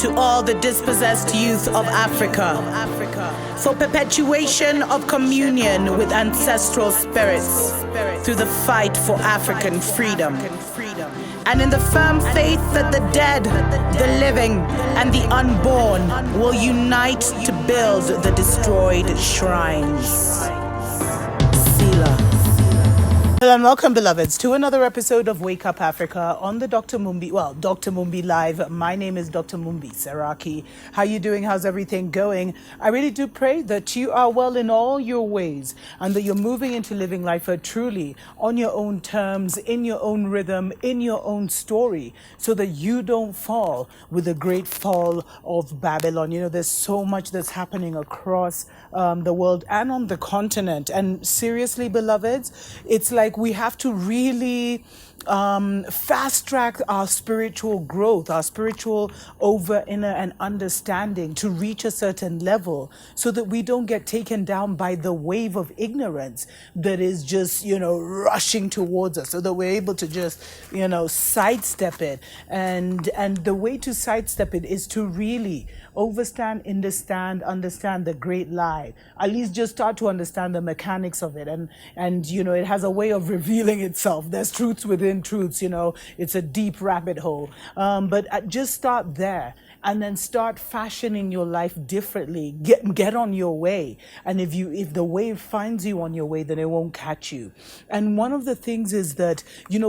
to all the dispossessed youth of Africa, for perpetuation of communion with ancestral spirits through the fight for African freedom, and in the firm faith that the dead, the living, and the unborn will unite to build the destroyed shrines. Selah. Hello and welcome, beloveds, to another episode of Wake Up Africa on the Dr. Mumbi Live. My name is Dr. Mumbi Seraki. How you doing? How's everything going? I really do pray that you are well in all your ways and that you're moving into living life truly on your own terms, in your own rhythm, in your own story, so that you don't fall with the great fall of Babylon. You know, there's so much that's happening across the world and on the continent. And seriously, beloveds, it's like we have to really fast track our spiritual growth, our spiritual inner and understanding to reach a certain level so that we don't get taken down by the wave of ignorance that is just, rushing towards us, so that we're able to just, sidestep it. And the way to sidestep it is to really understand the great lie. At least just start to understand the mechanics of it. And it has a way of revealing itself. There's truths within truths, it's a deep rabbit hole. But just start there and then start fashioning your life differently. Get on your way. And if the wave finds you on your way, then it won't catch you. And one of the things is that,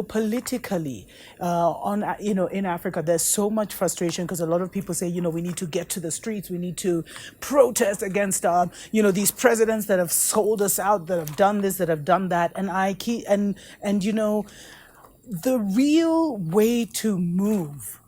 politically, in Africa, there's so much frustration because a lot of people say, we need to get to the streets. We need to protest against, these presidents that have sold us out, that have done this, that have done that. And the real way to move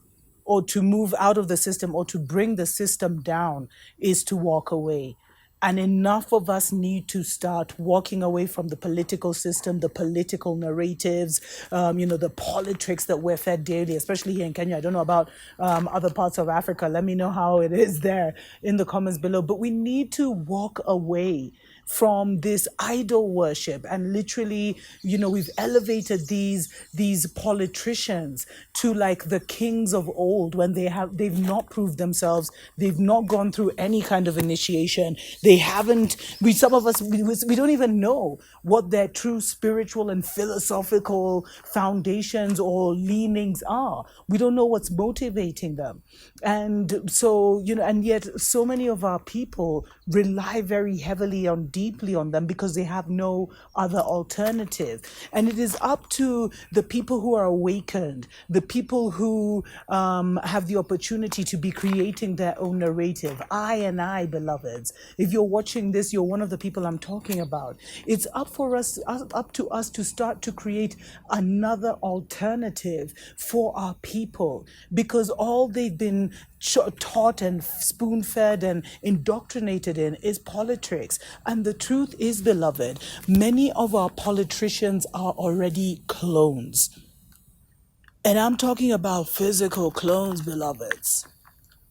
out of the system or to bring the system down is to walk away. And enough of us need to start walking away from the political system, the political narratives, the politics that we're fed daily, especially here in Kenya. I don't know about other parts of Africa. Let me know how it is there in the comments below. But we need to walk away from this idol worship. And literally, we've elevated these politicians to like the kings of old when they've not proved themselves. They've not gone through any kind of initiation. Some of us don't even know what their true spiritual and philosophical foundations or leanings are. We don't know what's motivating them. And so, and yet so many of our people rely very heavily deeply on them because they have no other alternative. And it is up to the people who are awakened, the people who have the opportunity to be creating their own narrative. I, beloveds, if you're watching this, you're one of the people I'm talking about. It's up to us to start to create another alternative for our people, because all they've been taught and spoon-fed and indoctrinated in is politics. And the truth is, beloved, many of our politicians are already clones. And I'm talking about physical clones, beloveds.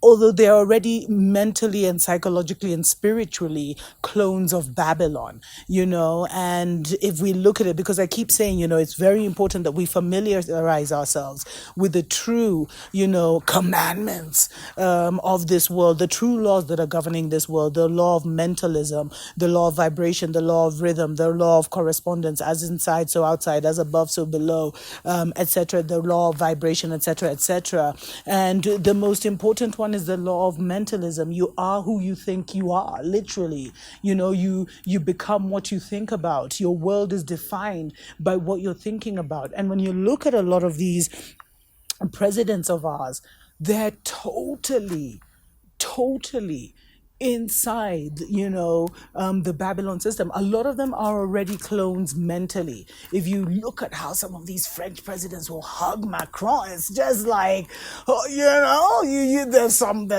Although they're already mentally and psychologically and spiritually clones of Babylon, and if we look at it, because I keep saying, it's very important that we familiarize ourselves with the true, commandments of this world, the true laws that are governing this world, the law of mentalism, the law of vibration, the law of rhythm, the law of correspondence, as inside, so outside, as above, so below, etc., the law of vibration, etc., etc. And the most important one is the law of mentalism. You are who you think you are, literally. You become what you think about. Your world is defined by what you're thinking about. And when you look at a lot of these presidents of ours, they're totally inside, the Babylon system. A lot of them are already clones mentally. If you look at how some of these French presidents will hug Macron, it's just like, there's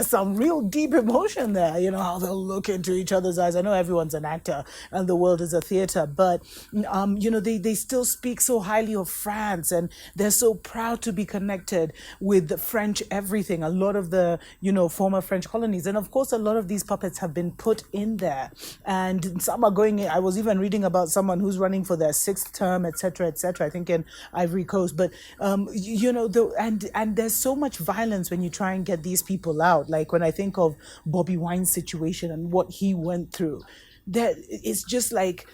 some real deep emotion there. How they'll look into each other's eyes. I know everyone's an actor and the world is a theater, but they still speak so highly of France, and they're so proud to be connected with the French everything. A lot of the former French colonies, and of course a lot of these puppets have been put in there, and some are going in. I was even reading about someone who's running for their sixth term, etc., etc., I think in Ivory Coast. But and there's so much violence when you try and get these people out. Like when I think of Bobby Wine's situation and what he went through, that it's just like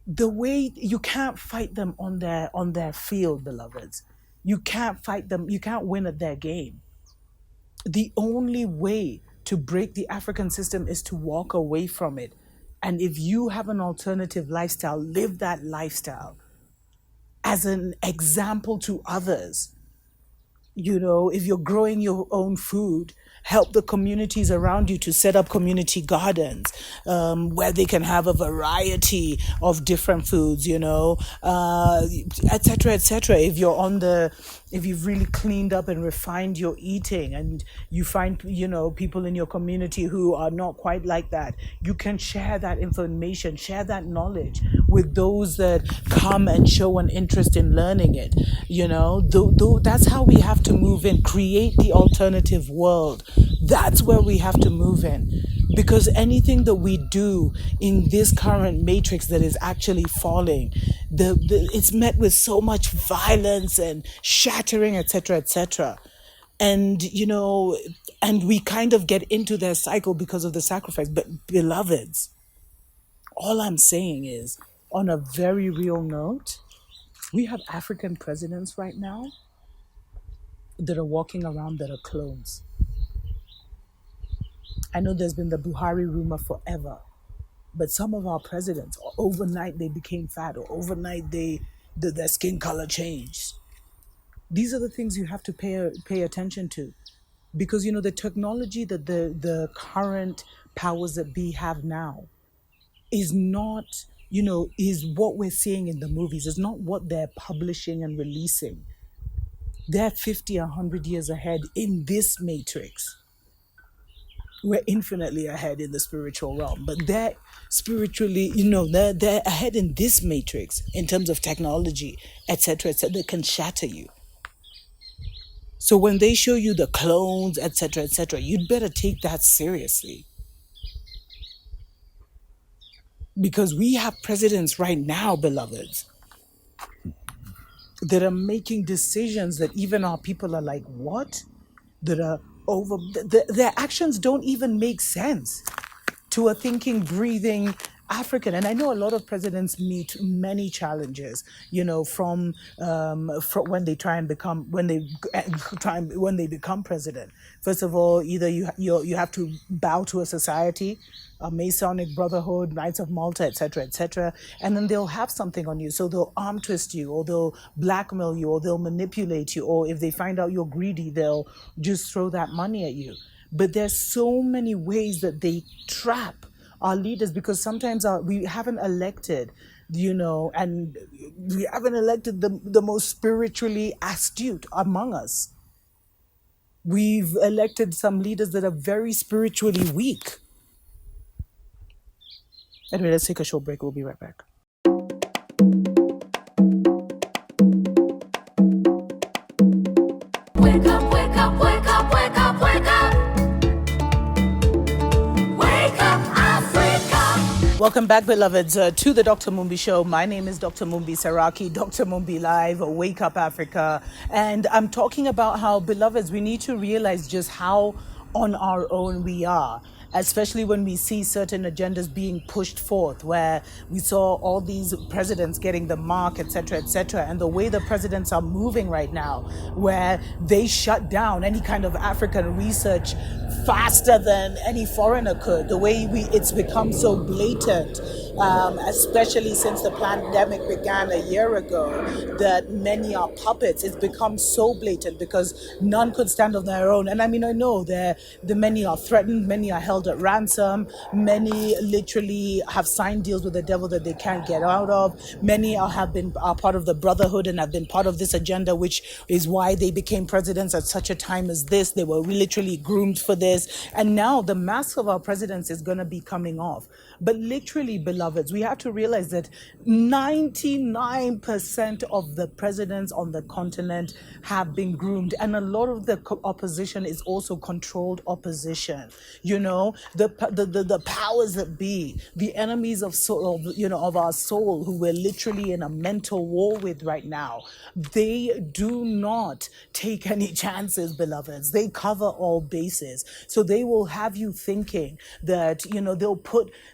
the way you can't fight them on their field, beloveds. You can't fight them. You can't win at their game. The only way to break the African system is to walk away from it. And if you have an alternative lifestyle, live that lifestyle as an example to others. If you're growing your own food, help the communities around you to set up community gardens where they can have a variety of different foods, etc., etc. If you've really cleaned up and refined your eating, and you find, people in your community who are not quite like that, you can share that information, share that knowledge with those that come and show an interest in learning it. That's how we have to move in, create the alternative world. That's where we have to move in, because anything that we do in this current matrix that is actually falling, it's met with so much violence and shattering, etc., etc. And and we kind of get into their cycle because of the sacrifice. But beloveds, all I'm saying is, on a very real note, we have African presidents right now that are walking around that are clones. I know there's been the Buhari rumor forever, but some of our presidents, overnight they became fat, or overnight their skin color changed. These are the things you have to pay attention to, because the technology that the current powers that be have now is not, is what we're seeing in the movies. It's not what they're publishing and releasing. They're 50, 100 years ahead in this matrix. We're infinitely ahead in the spiritual realm, but they're spiritually, they're ahead in this matrix in terms of technology, etc., etc. That can shatter you. So when they show you the clones, etc., etc., you'd better take that seriously. Because we have presidents right now, beloveds, that are making decisions that even our people are like, what? That are their actions don't even make sense to a thinking, breathing African. And I know a lot of presidents meet many challenges, from when they become president. First of all, either you have to bow to a society, a Masonic Brotherhood, Knights of Malta, etc., etc., and then they'll have something on you. So they'll arm twist you, or they'll blackmail you, or they'll manipulate you, or if they find out you're greedy, they'll just throw that money at you. But there's so many ways that they trap our leaders, because sometimes we haven't elected, and we haven't elected the most spiritually astute among us. We've elected some leaders that are very spiritually weak. Anyway, let's take a short break. We'll be right back. Wake up, wake up, wake up, wake up, wake up. Wake up, Africa. Welcome back, beloveds, to the Dr. Mumbi Show. My name is Dr. Mumbi Saraki, Dr. Mumbi Live, Wake Up Africa. And I'm talking about how, beloveds, we need to realize just how on our own we are, especially when we see certain agendas being pushed forth, where we saw all these presidents getting the mark, etc., etc., and the way the presidents are moving right now, where they shut down any kind of African research faster than any foreigner could. The way it's become so blatant, especially since the pandemic began a year ago, that many are puppets. It's become so blatant because none could stand on their own. And I mean, I know the many are threatened, many are held at ransom, many literally have signed deals with the devil that they can't get out of. Many are part of the brotherhood and have been part of this agenda, which is why they became presidents at such a time as this. They were literally groomed for this. And now the mask of our presidents is going to be coming off. But literally, beloved, beloveds, we have to realize that 99% of the presidents on the continent have been groomed, and a lot of the opposition is also controlled opposition. You know, the powers that be, the enemies of soul, of our soul, who we're literally in a mental war with right now, they do not take any chances, beloveds. They cover all bases. So they will have you thinking that,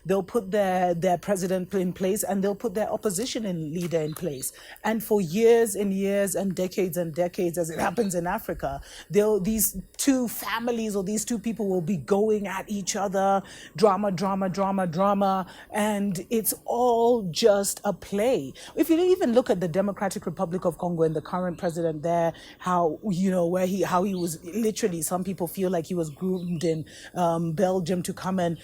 they'll put their president in place, and they'll put their opposition leader in place. And for years and years and decades, as it happens in Africa, these two families or these two people will be going at each other, drama, drama, drama, drama, and it's all just a play. If you even look at the Democratic Republic of Congo and the current president there, how, how he was literally, some people feel like he was groomed in Belgium to come and,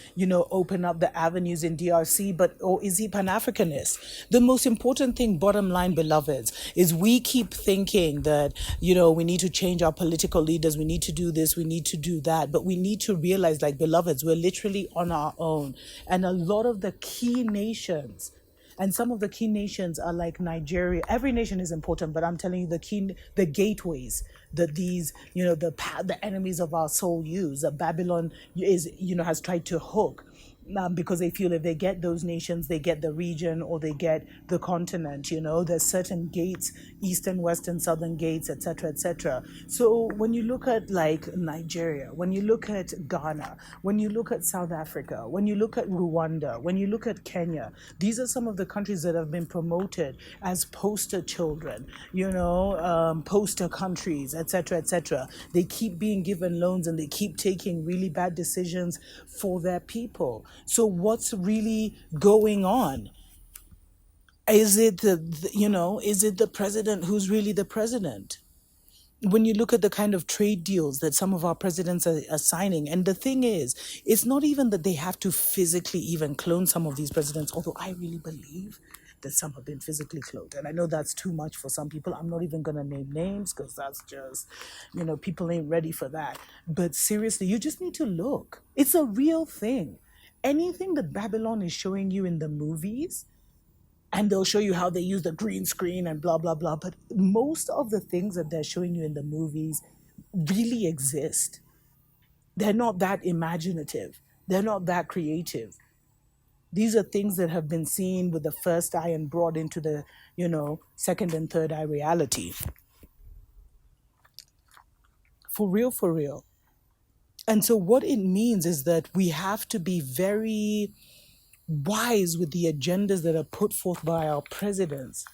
open up the avenues in DRC, or is he Pan-Africanist? The most important thing, bottom line, beloveds, is we keep thinking that, we need to change our political leaders, we need to do this, we need to do that, but we need to realize, like, beloveds, we're literally on our own. And a lot of the key nations, and some of the key nations are like Nigeria. Every nation is important, but I'm telling you, the gateways that these, the enemies of our soul use, that Babylon has tried to hook. Because they feel if they get those nations, they get the region, or they get the continent. There's certain gates, eastern, western, southern gates, etc., etc. So when you look at like Nigeria, when you look at Ghana, when you look at South Africa, when you look at Rwanda, when you look at Kenya, these are some of the countries that have been promoted as poster children, poster countries, etc., etc. They keep being given loans, and they keep taking really bad decisions for their people. So what's really going on? Is it is it the president who's really the president? When you look at the kind of trade deals that some of our presidents are signing, and the thing is, it's not even that they have to physically even clone some of these presidents, although I really believe that some have been physically cloned. And I know that's too much for some people. I'm not even going to name names, because that's just, people ain't ready for that. But seriously, you just need to look. It's a real thing. Anything that Babylon is showing you in the movies, and they'll show you how they use the green screen and blah, blah, blah. But most of the things that they're showing you in the movies really exist. They're not that imaginative. They're not that creative. These are things that have been seen with the first eye and brought into the, second and third eye reality. For real, for real. And so what it means is that we have to be very wise with the agendas that are put forth by our presidents.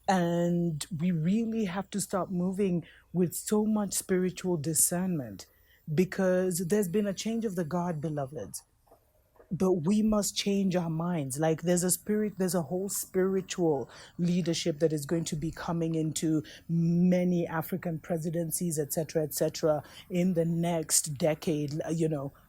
And we really have to start moving with so much spiritual discernment, because there's been a change of the guard, beloveds. But we must change our minds. Like there's a whole spiritual leadership that is going to be coming into many African presidencies, etc., in the next decade.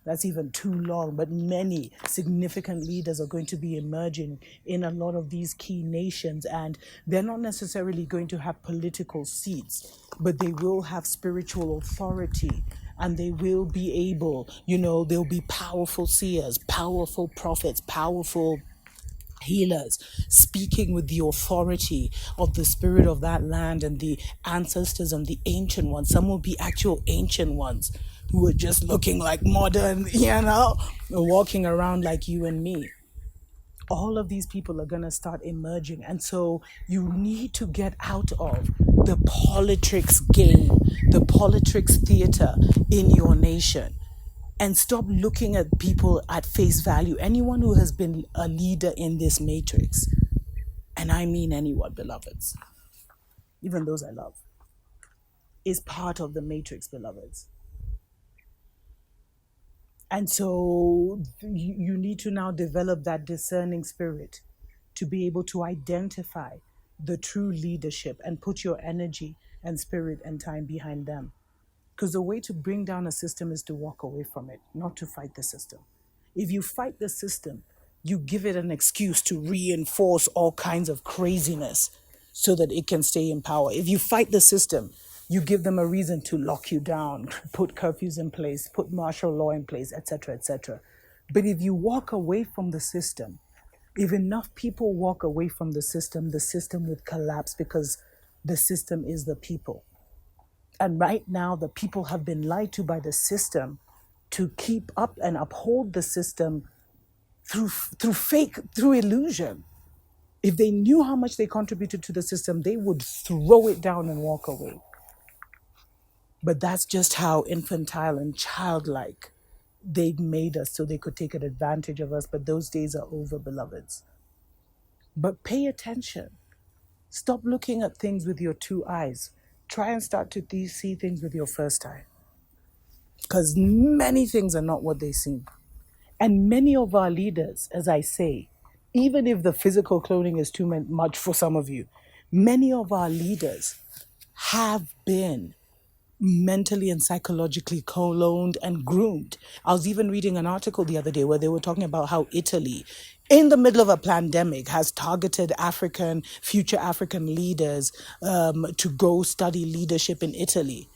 That's even too long, but many significant leaders are going to be emerging in a lot of these key nations, and they're not necessarily going to have political seats, but they will have spiritual authority. And they will be able, they'll be powerful seers, powerful prophets, powerful healers, speaking with the authority of the spirit of that land and the ancestors and the ancient ones. Some will be actual ancient ones who are just looking like modern, walking around like you and me. All of these people are going to start emerging. And so you need to get out of the politics game, the politics theater in your nation, and stop looking at people at face value. Anyone who has been a leader in this matrix, and I mean anyone, beloveds, even those I love, is part of the matrix, beloveds. And so you need to now develop that discerning spirit to be able to identify the true leadership and put your energy and spirit and time behind them. Because the way to bring down a system is to walk away from it, not to fight the system. If you fight the system, you give it an excuse to reinforce all kinds of craziness so that it can stay in power. If you fight the system, you give them a reason to lock you down, put curfews in place, put martial law in place, etc., etc. But if you walk away from the system, If enough people walk away from the system would collapse because the system is the people. And right now, the people have been lied to by the system to keep up and uphold the system through illusion. If they knew how much they contributed to the system, they would throw it down and walk away. But that's just how infantile and childlike they made us so they could take an advantage of us. But those days are over, beloveds. But pay attention. Stop looking at things with your two eyes. Try and start to see things with your first eye. Because many things are not what they seem. And many of our leaders, as I say, even if the physical clothing is too much for some of you, many of our leaders have been mentally and psychologically cloned and groomed. I was even reading an article the other day where they were talking about how Italy, in the middle of a pandemic, has targeted future African leaders to go study leadership in Italy.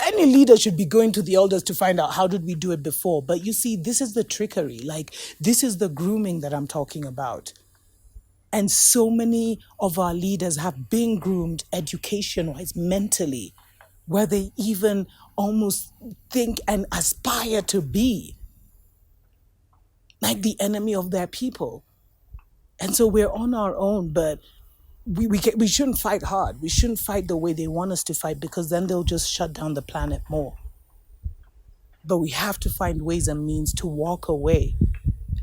Any leader should be going to the elders to find out how did we do it before. But you see, this is the trickery. Like, this is the grooming that I'm talking about. And so many of our leaders have been groomed education-wise, mentally, where they even almost think and aspire to be like the enemy of their people. And so we're on our own, but we shouldn't fight hard. We shouldn't fight the way they want us to fight, because then they'll just shut down the planet more. But we have to find ways and means to walk away.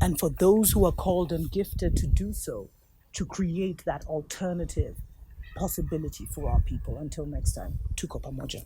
And for those who are called and gifted to do so, to create that alternative possibility for our people. Until next time, Tuko Pamoja.